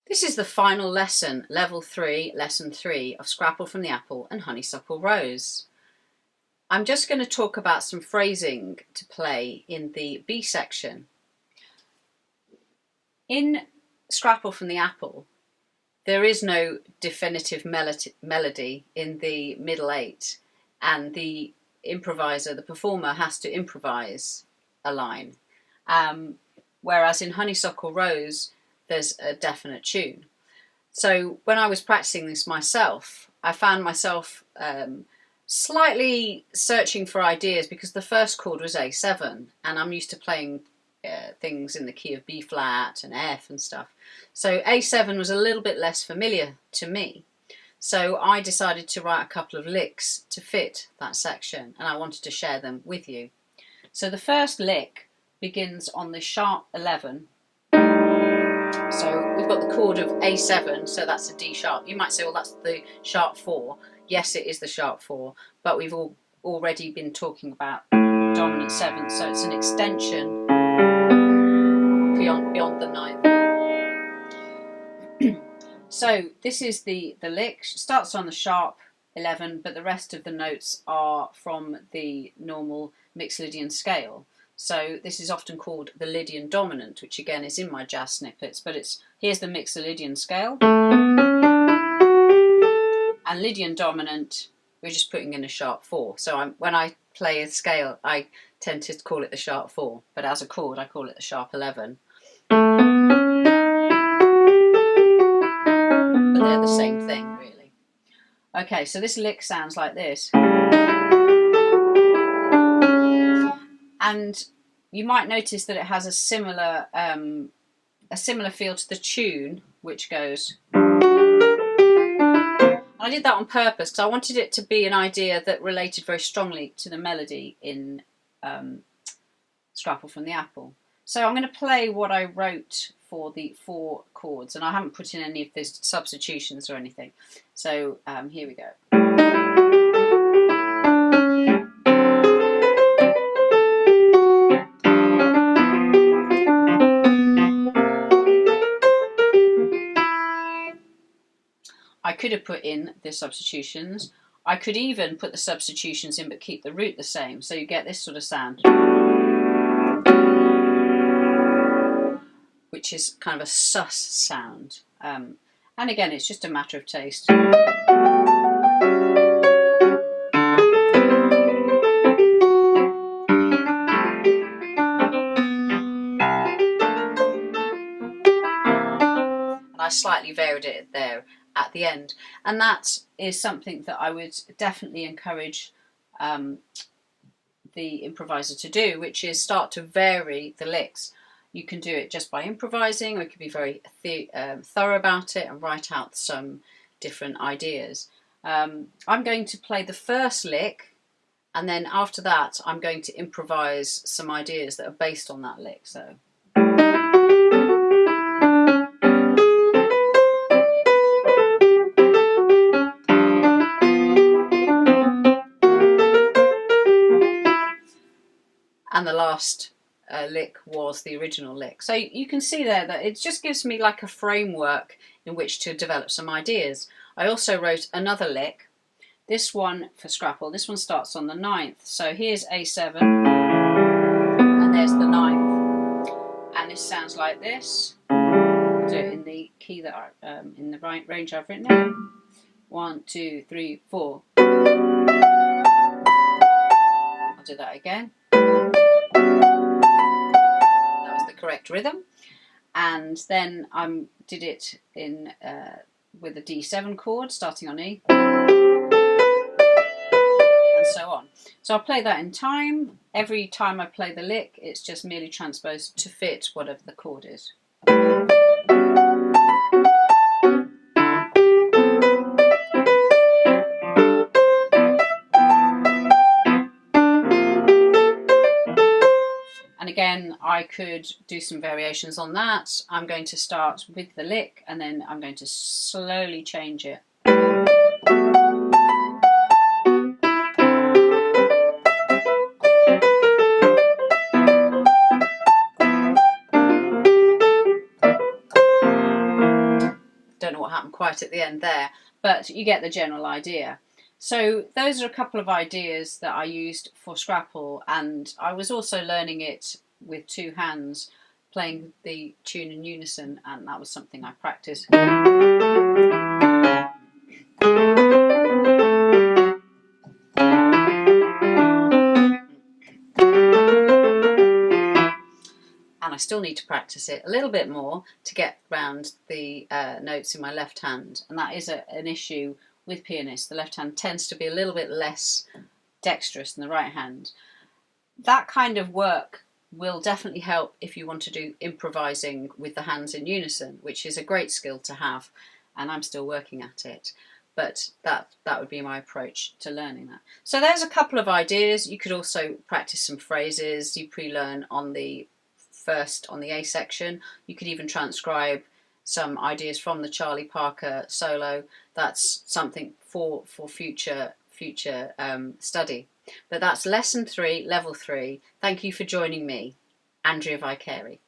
This is the final lesson, Level 3, Lesson 3 of Scrapple from the Apple and Honeysuckle Rose. I'm just going to talk about some phrasing to play in the B section. In Scrapple from the Apple, there is no definitive melody in the middle 8, and the improviser, the performer, has to improvise a line. Whereas in Honeysuckle Rose, there's a definite tune. So when I was practicing this myself, I found myself slightly searching for ideas, because the first chord was A7, and I'm used to playing things in the key of B flat and F and stuff. So A7 was a little bit less familiar to me. So I decided to write a couple of licks to fit that section, and I wanted to share them with you. So the first lick begins on the sharp 11. So we've got the chord of A7, so that's a D sharp. You might say, well, that's the sharp 4. Yes, it is the sharp 4, but we've already been talking about dominant 7, so it's an extension beyond the 9th. So this is the lick. It starts on the sharp 11, but the rest of the notes are from the normal mixed Lydian scale. So this is often called the Lydian dominant, which again is in my jazz snippets, but here's the mixed Lydian scale. And Lydian dominant, we're just putting in a sharp 4. So when I play a scale, I tend to call it the sharp 4, but as a chord, I call it the sharp 11. But they're the same thing, really. Okay, so this lick sounds like this. And you might notice that it has a similar feel to the tune, which goes. I did that on purpose because I wanted it to be an idea that related very strongly to the melody in Scrapple from the Apple. So I'm going to play what I wrote for the 4 chords, and I haven't put in any of these substitutions or anything. So here we go. I could have put in the substitutions. I could even put the substitutions in but keep the root the same, so you get this sort of sound, which is kind of a sus sound. And again, it's just a matter of taste. And I slightly varied it there at the end, and that is something that I would definitely encourage the improviser to do, which is start to vary the licks. You can do it just by improvising, or you can be very thorough about it and write out some different ideas. I'm going to play the first lick, and then after that I'm going to improvise some ideas that are based on that lick. So and the last lick was the original lick. So you can see there that it just gives me like a framework in which to develop some ideas. I also wrote another lick, this one for Scrapple. This one starts on the 9th. So here's A7, and there's the 9th, and this sounds like this. I'll do it in the key that in the right range I've written it. 1, 2, 3, 4. I'll do that again. That was the correct rhythm. And then I did it in with a D7 chord starting on E, and so on. So I'll play that in time. Every time I play the lick, it's just merely transposed to fit whatever the chord is. And again, I could do some variations on that. I'm going to start with the lick, and then I'm going to slowly change it. what happened quite at the end there, but you get the general idea. So those are a couple of ideas that I used for Scrapple, and I was also learning it with two hands, playing the tune in unison, and that was something I practiced. And I still need to practice it a little bit more to get round the notes in my left hand, and that is an issue with pianists. The left hand tends to be a little bit less dexterous than the right hand. That kind of work will definitely help if you want to do improvising with the hands in unison, which is a great skill to have, and I'm still working at it. But that would be my approach to learning that. So there's a couple of ideas. You could also practice some phrases you pre-learn on the A section. You could even transcribe some ideas from the Charlie Parker solo. That's something for future study. But that's lesson 3, level 3. Thank you for joining me, Andrea Vicari.